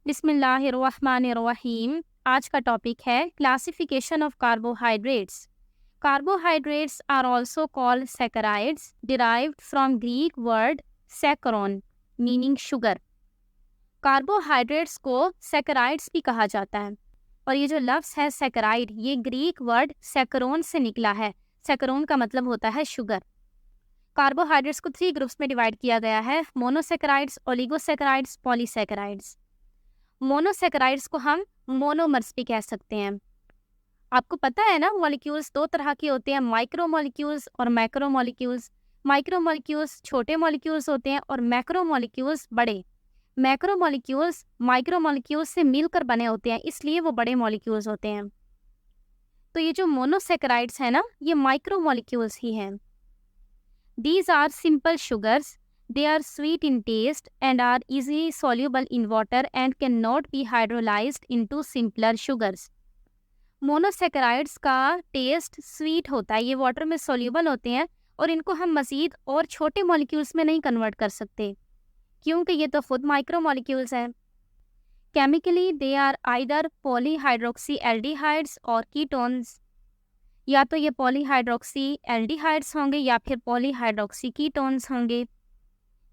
बिस्मिल्लाहिर्रहमानिर्रहीम। आज का टॉपिक है classification of carbohydrates. Carbohydrates are also called saccharides, derived from Greek word saccharon meaning sugar. Carbohydrates को saccharides भी कहा जाता है और ये जो लफ्ज़ है सैकराइड, ये ग्रीक वर्ड सैकरोन से निकला है। सैकरोन का मतलब होता है शुगर। कार्बोहाइड्रेट्स को 3 ग्रुप्स में डिवाइड किया गया है: मोनोसैकराइड्स, ओलिगोसैकराइड्स, पॉलीसैकराइड्स। मोनोसैकराइड्स को हम मोनोमर्स भी कह सकते हैं। आपको पता है ना, मॉलिक्यूल्स 2 तरह के होते हैं, माइक्रो मॉलिक्यूल्स और मैक्रो मॉलिक्यूल्स। माइक्रो मॉलिक्यूल्स छोटे मॉलिक्यूल्स होते हैं और मैक्रो मॉलिक्यूल्स बड़े। मैक्रो मॉलिक्यूल्स माइक्रो मॉलिक्यूल्स से मिलकर बने होते हैं, इसलिए वो बड़े मॉलिक्यूल्स होते हैं। तो ये जो मोनोसैकराइड्स है ना, ये माइक्रो मॉलिक्यूल्स ही हैं। These are simple sugars. They are sweet in taste and are easily soluble in water and cannot be hydrolyzed into simpler sugars. Monosaccharides का टेस्ट स्वीट होता है, ये वाटर में सोल्यूबल होते हैं और इनको हम मज़ीद और छोटे मॉलिक्यूल्स में नहीं कन्वर्ट कर सकते क्योंकि ये तो खुद माइक्रो मॉलिक्यूल्स हैं। Chemically they are either polyhydroxy aldehydes और कीटोन्स, या तो ये पॉलीहाइड्रोक्सी एल्डिहाइड्स होंगे या फिर पॉलीहाइड्रोक्सी कीटोन्स होंगे।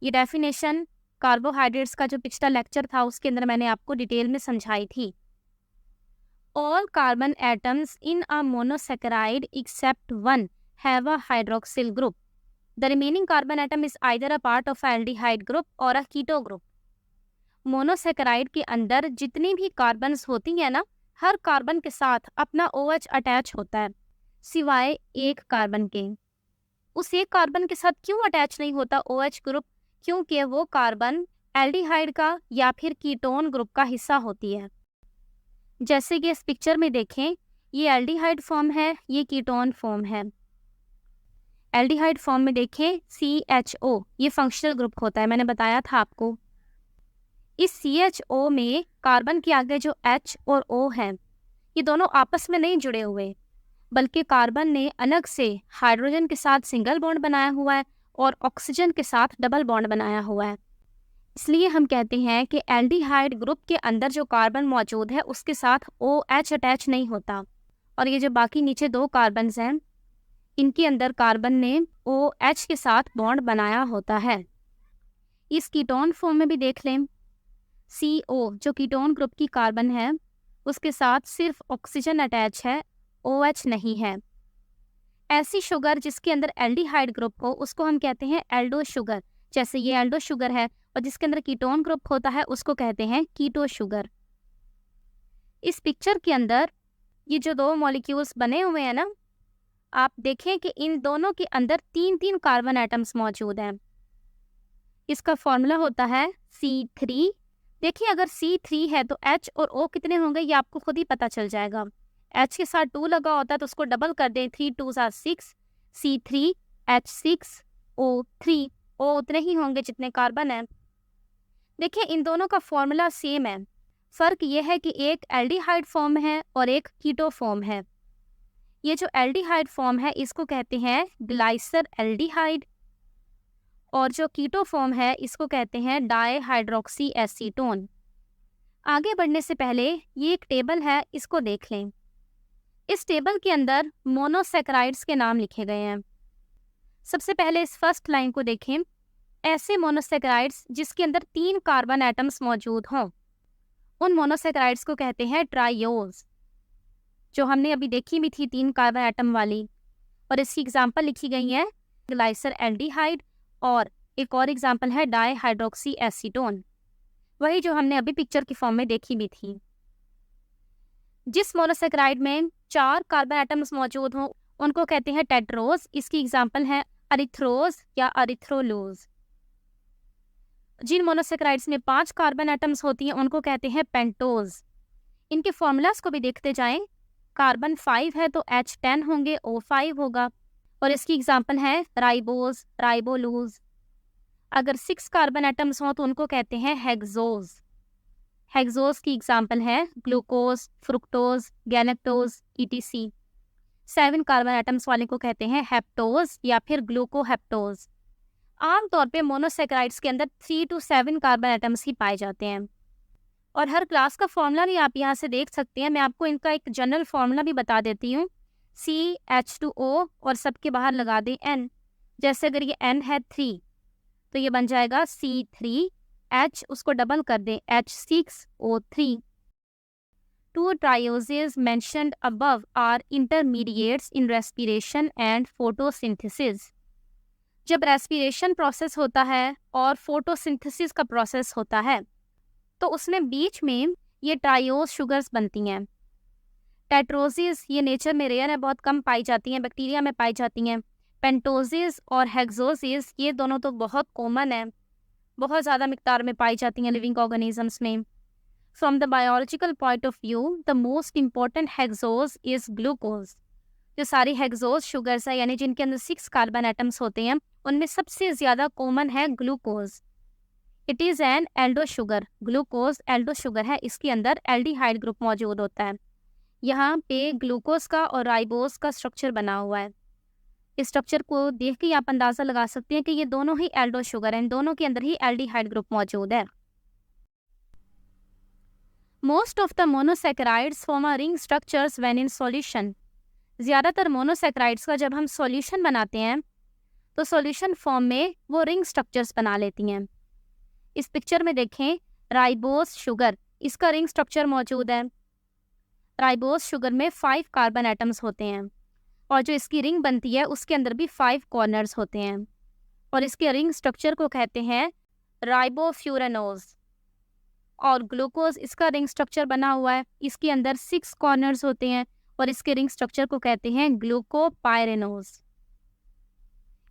ये डेफिनेशन कार्बोहाइड्रेट्स का जो पिछला लेक्चर था उसके अंदर मैंने आपको डिटेल में समझाई थी। All carbon atoms in a monosaccharide except one have a hydroxyl group. The remaining carbon atom is either a part of aldehyde group और अ कीटो ग्रुप। मोनोसैकराइड के अंदर जितनी भी कार्बन्स होती हैं ना, हर कार्बन के साथ अपना OH अटैच होता है सिवाय एक कार्बन के। उस एक कार्बन के साथ क्यों अटैच नहीं होता OH ग्रुप? क्योंकि वो कार्बन एल्डिहाइड का या फिर कीटोन ग्रुप का हिस्सा होती है। जैसे कि इस पिक्चर में देखें, ये एल्डिहाइड फॉर्म है, ये कीटोन फॉर्म है। एल्डिहाइड फॉर्म में देखें CHO, ये फंक्शनल ग्रुप होता है, मैंने बताया था आपको। इस CHO में कार्बन के आगे जो H और O है, ये दोनों आपस में नहीं जुड़े हुए, बल्कि कार्बन ने अलग से हाइड्रोजन के साथ सिंगल बॉन्ड बनाया हुआ है और ऑक्सीजन के साथ डबल बॉन्ड बनाया हुआ है। इसलिए हम कहते हैं कि एल्डिहाइड ग्रुप के अंदर जो कार्बन मौजूद है उसके साथ OH अटैच नहीं होता, और ये जो बाकी नीचे 2 कार्बन्स हैं, इनके अंदर कार्बन ने OH के साथ बॉन्ड बनाया होता है। इस कीटोन फॉर्म में भी देख लें, CO जो कीटोन ग्रुप की कार्बन है उसके साथ सिर्फ ऑक्सीजन अटैच है, OH नहीं है। ऐसी शुगर जिसके अंदर एल्डिहाइड ग्रुप हो उसको हम कहते हैं एल्डो शुगर। जैसे ये एल्डो शुगर है और जिसके अंदर कीटोन ग्रुप होता है उसको कहते हैं कीटो शुगर। इस पिक्चर के अंदर ये जो 2 मॉलिक्यूल्स बने हुए हैं ना, आप देखें कि इन दोनों के अंदर 3-3 कार्बन एटम्स मौजूद हैं। इसका फॉर्मूला होता है C3। देखिए, अगर C3 है तो H और O कितने होंगे ये आपको खुद ही पता चल जाएगा। H के साथ 2 लगा होता है तो उसको डबल कर दें, 3 2 6, C3H6O3। O उतने ही होंगे जितने कार्बन हैं। देखिए, इन दोनों का फॉर्मूला सेम है, फ़र्क ये है कि एक एल्डिहाइड फॉर्म है और एक कीटो फॉर्म है। ये जो एल्डिहाइड फॉर्म है इसको कहते हैं ग्लाइसर एल्डिहाइड, और जो कीटो फॉर्म है इसको कहते हैं डाईहाइड्रोक्सी एसीटोन। आगे बढ़ने से पहले ये एक टेबल है, इसको देख लें। इस टेबल के अंदर मोनोसैकराइड्स के नाम लिखे गए हैं। सबसे पहले इस फर्स्ट लाइन को देखें। ऐसे मोनोसैकराइड्स जिसके अंदर 3 कार्बन एटम्स मौजूद हों, उन मोनोसैकराइड्स को कहते हैं ट्राइयोज, जो हमने अभी देखी भी थी 3 कार्बन एटम वाली, और इसकी एग्जांपल लिखी गई है ग्लाइसर एल्डिहाइड, और एक और एग्जांपल है डाईहाइड्रोक्सी एसीटोन, वही जो हमने अभी पिक्चर की फॉर्म में देखी भी थी। जिस मोनोसैकराइड में 4 कार्बन एटम्स मौजूद हों उनको कहते हैं टेट्रोज। इसकी एग्जांपल है अरिथ्रोज या अरिथ्रोलोज। जिन मोनोसैकराइड्स में 5 कार्बन एटम्स होती हैं उनको कहते हैं पेंटोज। इनके फॉर्मूलाज को भी देखते जाएं। कार्बन 5 है तो H10 होंगे, O5 होगा, और इसकी एग्जांपल है राइबोज, राइबोलूज। अगर 6 कार्बन एटम्स हों तो उनको कहते हैं हेक्सोज। हेक्सोज की एग्जांपल है glucose, fructose, galactose, ETC। 7 carbon atoms वाले को कहते हैं हेप्टोज या फिर ग्लूकोहेप्टोज। आमतौर पे मोनोसैकराइड्स के अंदर 3 to 7 कार्बन एटम्स ही पाए जाते हैं। और हर क्लास का फॉर्मूला भी आप यहाँ से देख सकते हैं। मैं आपको इनका एक जनरल फॉर्मूला भी बता देती हूँ। CH2O और सबके बाहर लगा दें N। जैसे अगर ये N है 3 तो ये बन जाएगा C3H, उसको डबल कर दें H6O3। Two trioses mentioned above are intermediates in respiration and photosynthesis. जब रेस्पिरेशन प्रोसेस होता है और फोटोसिंथेसिस का प्रोसेस होता है तो उसमें बीच में ये ट्रायोज शुगर्स बनती हैं। टेट्रोसिस ये नेचर में रेयर है, बहुत कम पाई जाती हैं, बैक्टीरिया में पाई जाती हैं। पेंटोसिस और हेक्सोसिस ये दोनों तो बहुत कॉमन है, बहुत ज़्यादा मिकदार में पाई जाती हैं लिविंग ऑर्गेनिजम्स में। From the biological point of view, the most important hexose is glucose. जो सारी हेक्सोज शुगर्स है यानी जिनके अंदर 6 कार्बन एटम्स होते हैं उनमें सबसे ज़्यादा कॉमन है glucose. It is an Aldo sugar. Glucose Aldo sugar है, इसके अंदर एल्डिहाइड ग्रुप मौजूद होता है। यहाँ पे ग्लूकोज का और राइबोज का स्ट्रक्चर बना हुआ है। इस स्ट्रक्चर को देख के आप अंदाज़ा लगा सकते हैं कि ये दोनों ही एल्डो शुगर हैं, इन दोनों के अंदर ही एल्डिहाइड ग्रुप मौजूद है। Most of the monosaccharides form a ring structures when in solution. ज़्यादातर मोनोसैकेराइड्स का जब हम सॉल्यूशन बनाते हैं तो सॉल्यूशन फॉर्म में वो रिंग स्ट्रक्चर्स बना लेती हैं। इस पिक्चर में देखें राइबोज शुगर, इसका रिंग स्ट्रक्चर मौजूद है। राइबोज शुगर में 5 कार्बन एटम्स होते हैं और जो इसकी रिंग बनती है उसके अंदर भी 5 कॉर्नर्स होते हैं और इसके रिंग स्ट्रक्चर को कहते हैं राइबोफ्यूरेनोज। और ग्लूकोज इसका रिंग स्ट्रक्चर बना हुआ है, इसके अंदर 6 कॉर्नर्स होते हैं और इसके रिंग स्ट्रक्चर को कहते हैं glucopyranose.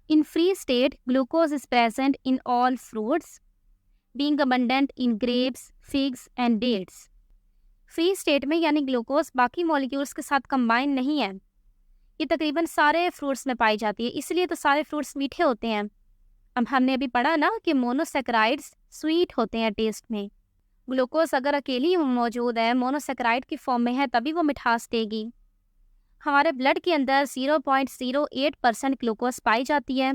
In free state glucose is present in all fruits being abundant in grapes, figs and dates. Free state में यानी ग्लूकोज बाकी मॉलिक्यूल्स के साथ कंबाइन नहीं है, ये तकरीबन सारे फ्रूट्स में पाई जाती है, इसलिए तो सारे फ्रूट्स मीठे होते हैं। अब हमने अभी पढ़ा ना कि मोनोसैकेराइड्स स्वीट होते हैं टेस्ट में। ग्लूकोज अगर अकेली मौजूद है, मोनोसैकेराइड की फॉर्म में है, तभी वो मिठास देगी। हमारे ब्लड के अंदर 0.08% ग्लूकोज पाई जाती है।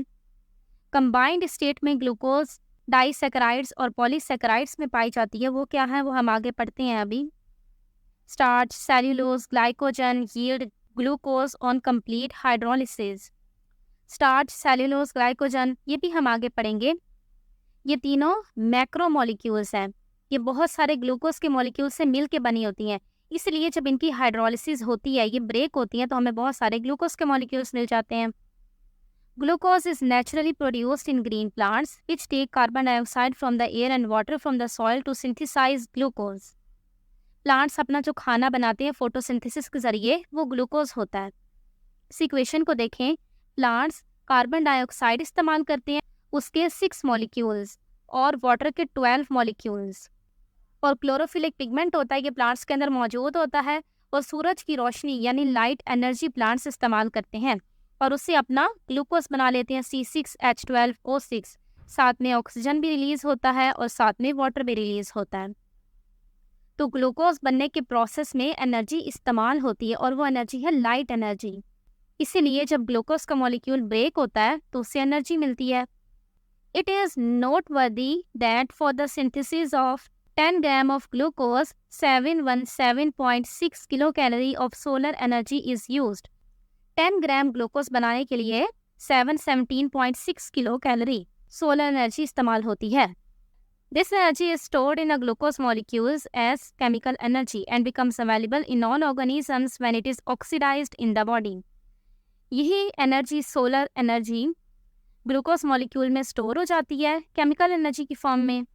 कंबाइंड स्टेट में ग्लूकोज डाइसैकेराइड्स और पॉलीसैकेराइड्स में पाई जाती है। वो क्या है वो हम आगे पढ़ते हैं अभी। Starch, cellulose, glycogen yield glucose on complete hydrolysis. Starch, cellulose, glycogen ये भी हम आगे पढ़ेंगे। ये तीनों मैक्रोमोलिक्यूल्स हैं, ये बहुत सारे ग्लूकोज के मॉलिक्यूल से मिल के बनी होती हैं, इसलिए जब इनकी हाइड्रोलिसिस होती है, ये ब्रेक होती है, तो हमें बहुत सारे ग्लूकोज के मॉलिक्यूल्स मिल जाते हैं। Glucose is naturally produced in green plants which take carbon dioxide from the air and water from the soil to synthesise glucose. Plants अपना जो खाना बनाते हैं फोटोसिंथेसिस के जरिए वो ग्लूकोज होता है। इस इक्वेशन को देखें, प्लांट्स कार्बन डाइऑक्साइड इस्तेमाल करते हैं, उसके 6 मॉलिक्यूल्स और वाटर के 12 मॉलिक्यूल्स, और क्लोरोफिलिक पिगमेंट होता है, ये प्लांट्स के अंदर मौजूद होता है, और सूरज की रोशनी यानी लाइट एनर्जी प्लांट्स इस्तेमाल करते हैं और उससे अपना ग्लूकोज बना लेते हैं C6H12O6। साथ में ऑक्सीजन भी रिलीज होता है और साथ में वाटर भी रिलीज होता है। तो ग्लूकोज बनने के प्रोसेस में एनर्जी इस्तेमाल होती है और वो एनर्जी है लाइट एनर्जी। इसीलिए जब ग्लूकोज का मॉलिक्यूल ब्रेक होता है तो उससे एनर्जी मिलती है। It is noteworthy that for the synthesis of 10 gram of glucose, 717.6 kilocalorie of solar energy is used. 10 gram glucose बनाने के लिए 717.6 किलो कैलोरी सोलर एनर्जी इस्तेमाल होती है। This energy is stored in a glucose molecules as chemical energy and becomes available in all organisms when it is oxidized in the body. यही energy solar energy glucose molecule में store हो जाती है chemical energy की form में,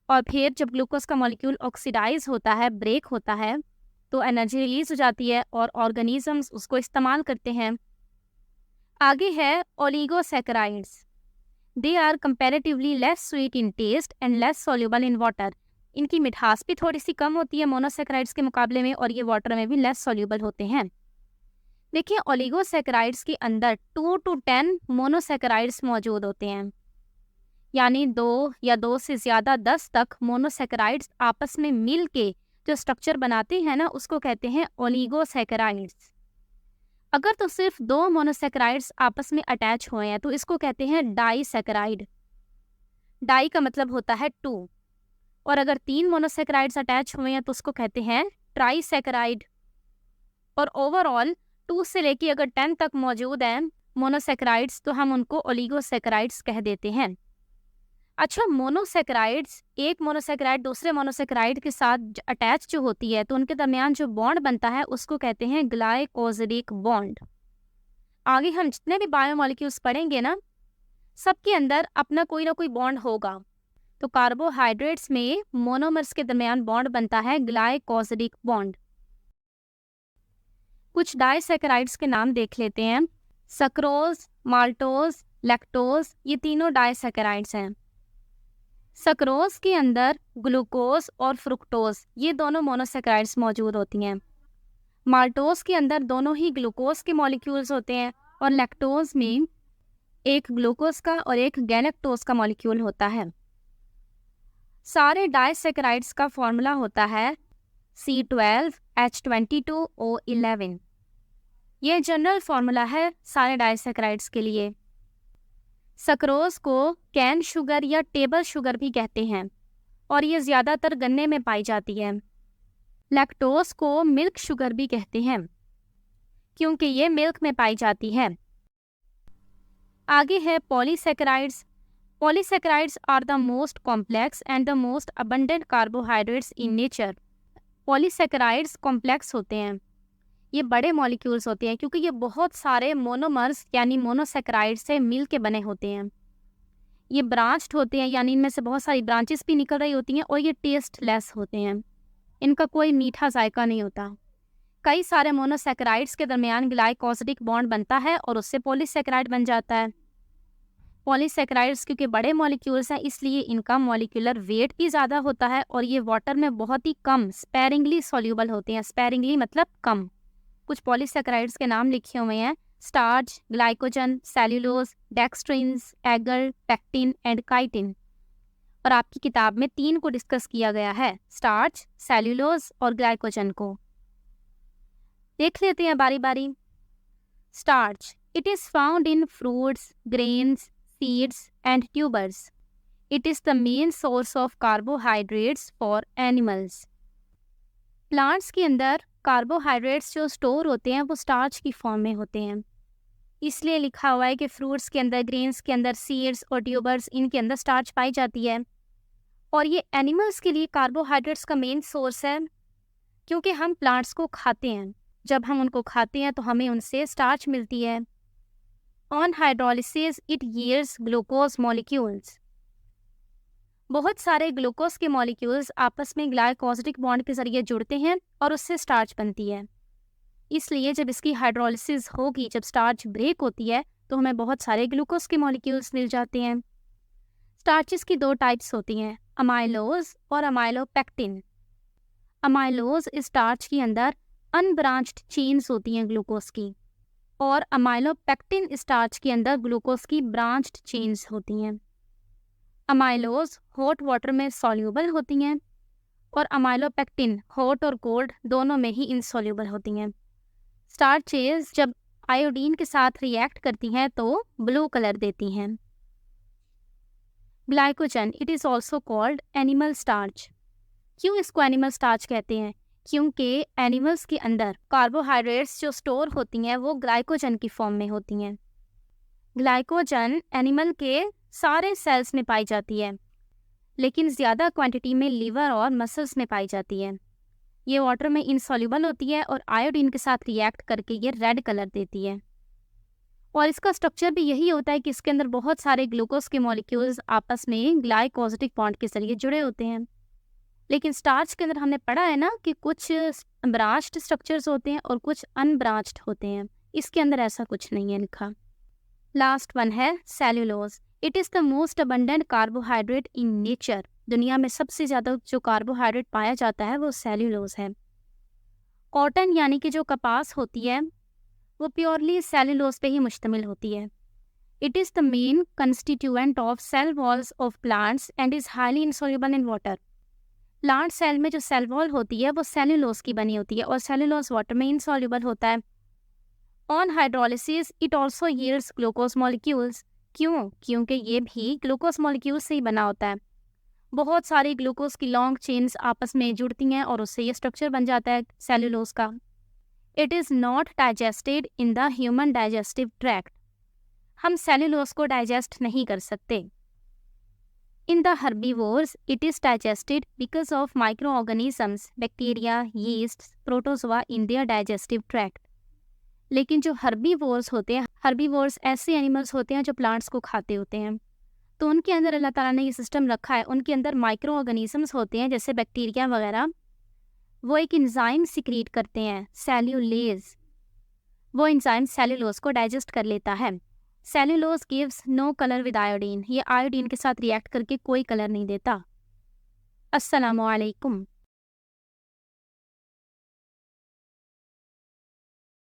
और फिर जब ग्लूकोज का मॉलिक्यूल ऑक्सीडाइज होता है, ब्रेक होता है, तो एनर्जी रिलीज हो जाती है और ऑर्गेनिजम्स उसको इस्तेमाल करते हैं। आगे है oligosaccharides. They are comparatively less sweet in taste and less soluble in water. इनकी मिठास भी थोड़ी सी कम होती है मोनोसैकेराइड्स के मुकाबले में, और ये वाटर में भी लेस सॉल्युबल होते हैं। देखिए, ओलिगोसैकेराइड्स के अंदर 2 to 10 मोनोसैकेराइड्स मौजूद होते हैं, यानी 2 या 2 से ज़्यादा 10 तक मोनोसैकेराइड्स आपस में मिल के जो स्ट्रक्चर बनाते हैं ना, उसको कहते हैं ओलिगोसैकेराइड्स। अगर तो सिर्फ 2 मोनोसैकेराइड्स आपस में अटैच हुए हैं तो इसको कहते हैं डाइसैकेराइड। डाई का मतलब होता है 2 और अगर 3 मोनोसेकेराइड्स अटैच हुए हैं तो उसको कहते हैं ट्राइसेकेराइड। और ओवरऑल 2 से लेके अगर 10 तक मौजूद हैं मोनोसेकेराइड्स तो हम उनको ओलिगोसेकेराइड्स कह देते हैं। अच्छा, मोनोसेकेराइड्स, एक मोनोसेकेराइड दूसरे मोनोसेकेराइड के साथ अटैच जो होती है तो उनके दरमियान जो बॉन्ड बनता है उसको कहते हैं ग्लाइकोसिडिक बॉन्ड। आगे हम जितने भी बायोमोलिक्यूल्स पढ़ेंगे ना, सबके अंदर अपना कोई ना कोई बॉन्ड होगा। तो कार्बोहाइड्रेट्स में मोनोमर्स के दरमियान बॉन्ड बनता है ग्लाइकोसिडिक बॉन्ड। कुछ डाइसेकेराइड्स के नाम देख लेते हैं। सक्रोज, माल्टोज, लैक्टोज, ये तीनों डाइसेकेराइड्स हैं। सक्रोज के अंदर ग्लूकोज और फ्रुक्टोज, ये दोनों मोनोसेकेराइड्स मौजूद होती हैं। माल्टोज के अंदर दोनों ही ग्लूकोज के मॉलिक्यूल्स होते हैं और लैक्टोज में एक ग्लूकोज का और एक गैलेक्टोज का मॉलिक्यूल होता है। सारे डाइसेकेराइड्स का फॉर्मूला होता है C12H22O11। ये जनरल फॉर्मूला है सारे डाइसेकेराइड्स के लिए। सक्रोज को कैन शुगर या टेबल शुगर भी कहते हैं और ये ज़्यादातर गन्ने में पाई जाती है। लैक्टोज को मिल्क शुगर भी कहते हैं क्योंकि ये मिल्क में पाई जाती है। आगे है polysaccharides. Polysaccharides are the most complex and the most abundant carbohydrates in nature. Polysaccharides complex होते हैं, ये बड़े मॉलिक्यूल्स होते हैं क्योंकि ये बहुत सारे मोनोमर्स यानी मोनोसेकेराइड से मिल के बने होते हैं। ये ब्रांच्ड होते हैं यानी इनमें से बहुत सारी ब्रांचेस भी निकल रही होती हैं और ये टेस्टलेस होते हैं, इनका कोई मीठा जायका नहीं होता। कई सारे मोनोसेकेराइड्स के दरमियान ग्लाइकोसिडिक बॉन्ड बनता है और उससे पॉलीसेकेराइड बन जाता है। पॉलीसेकेराइड्स क्योंकि बड़े मॉलिक्यूल्स हैं इसलिए इनका मॉलिक्यूलर वेट भी ज़्यादा होता है और ये वाटर में बहुत ही कम स्पेरिंगली सॉल्यूबल होते हैं। स्पेरिंगली मतलब कम। कुछ पॉलीसेकेराइड्स के नाम लिखे हुए हैं: starch, glycogen, cellulose, dextrins, agar, pectin and chitin. और आपकी किताब में 3 को डिस्कस किया गया है, स्टार्च, सेल्यूलोज और ग्लाइकोजन को। देख लेते हैं बारी बारी। Starch, it is found in fruits, grains, seeds and tubers. It is the main source of carbohydrates for animals. Plants के अंदर कार्बोहाइड्रेट्स जो स्टोर होते हैं वो स्टार्च की फॉर्म में होते हैं, इसलिए लिखा हुआ है कि फ्रूट्स के अंदर, ग्रेन्स के अंदर, सीड्स और ट्यूबर्स, इनके अंदर स्टार्च पाई जाती है। और ये एनिमल्स के लिए कार्बोहाइड्रेट्स का मेन सोर्स है क्योंकि हम प्लांट्स को खाते हैं। जब हम उनको खाते हैं तो हमें उनसे स्टार्च मिलती है। On hydrolysis, it yields glucose molecules. बहुत सारे ग्लूकोज के मॉलिक्यूल्स आपस में ग्लाइकोसिडिक बॉन्ड के जरिए जुड़ते हैं और उससे स्टार्च बनती है। इसलिए जब इसकी हाइड्रोलिसिस होगी, जब स्टार्च ब्रेक होती है तो हमें बहुत सारे ग्लूकोज के मॉलिक्यूल्स मिल जाते हैं। स्टार्चेस की 2 टाइप्स होती हैं, अमाइलोज और अमाइलोपेक्टिन। अमाइलोज स्टार्च के अंदर अनब्रांच्ड चेन्स होती हैं ग्लूकोज की, और अमाइलोपेक्टिन स्टार्च के अंदर ग्लूकोज की ब्रांच्ड चेन्स होती हैं। अमाइलोज हॉट वाटर में सॉल्यूबल होती हैं और अमाइलोपेक्टिन हॉट और कोल्ड दोनों में ही इनसॉल्यूबल होती हैं। स्टार्चेस जब आयोडीन के साथ रिएक्ट करती हैं तो ब्लू कलर देती हैं। Glycogen, it is also called animal starch. क्यों इसको एनिमल स्टार्च कहते हैं? क्योंकि एनिमल्स के अंदर कार्बोहाइड्रेट्स जो स्टोर होती हैं वो ग्लाइकोजन की फॉर्म में होती हैं। ग्लाइकोजन एनिमल के सारे सेल्स में पाई जाती है, लेकिन ज़्यादा क्वांटिटी में लीवर और मसल्स में पाई जाती है। ये वाटर में इनसॉल्यूबल होती है और आयोडीन के साथ रिएक्ट करके ये रेड कलर देती है। और इसका स्ट्रक्चर भी यही होता है कि इसके अंदर बहुत सारे ग्लूकोज के मॉलिक्यूल्स आपस में ग्लाइकोसिडिक बॉन्ड के जरिए जुड़े होते हैं। लेकिन स्टार्च के अंदर हमने पढ़ा है ना कि कुछ ब्रांच्ड स्ट्रक्चर्स होते हैं और कुछ अनब्रांच्ड होते हैं, इसके अंदर ऐसा कुछ नहीं है लिखा। लास्ट वन है cellulose. It is the most abundant carbohydrate in nature. दुनिया में सबसे ज़्यादा जो कार्बोहाइड्रेट पाया जाता है वो सेल्यूलोज है। कॉटन यानी कि जो कपास होती है वो प्योरली सेल्यूलोज पे ही मुश्तमिल होती है। It is the main constituent of cell walls of plants and is highly insoluble in water. Plant cell में जो सेल वॉल होती है वो सेल्यूलोज की बनी होती है और सेल्यूलोज वाटर में इनसॉल्यूबल होता है। On hydrolysis it also yields glucose molecules. क्यों? क्योंकि ये भी ग्लूकोज मॉलिक्यूल्स से ही बना होता है। बहुत सारी ग्लूकोज की लॉन्ग चेन्स आपस में जुड़ती हैं और उससे ये स्ट्रक्चर बन जाता है सेल्यूलोज का। It is not digested in the human digestive tract. हम सेल्यूलोज को डाइजेस्ट नहीं कर सकते। In the herbivores it is digested because of micro organisms, bacteria, yeast, protozoa in their digestive tract. लेकिन जो हर्बीवोर्स होते हैं, हर्बीवोर्स ऐसे एनिमल्स होते हैं जो प्लांट्स को खाते होते हैं, तो उनके अंदर अल्लाह ताला ने ये सिस्टम रखा है। उनके अंदर माइक्रो ऑर्गेनिजम्स होते हैं जैसे बैक्टीरिया वगैरह, वो एक इंजाइम सिक्रीट करते हैं सेल्यूलेज। वो इंजाइम सेल्यूलोज को डाइजेस्ट कर लेता है। Cellulose gives no colour with iodine. ये आयोडीन के साथ रिएक्ट करके कोई कलर नहीं देता। अस्सलामु अलैकुम।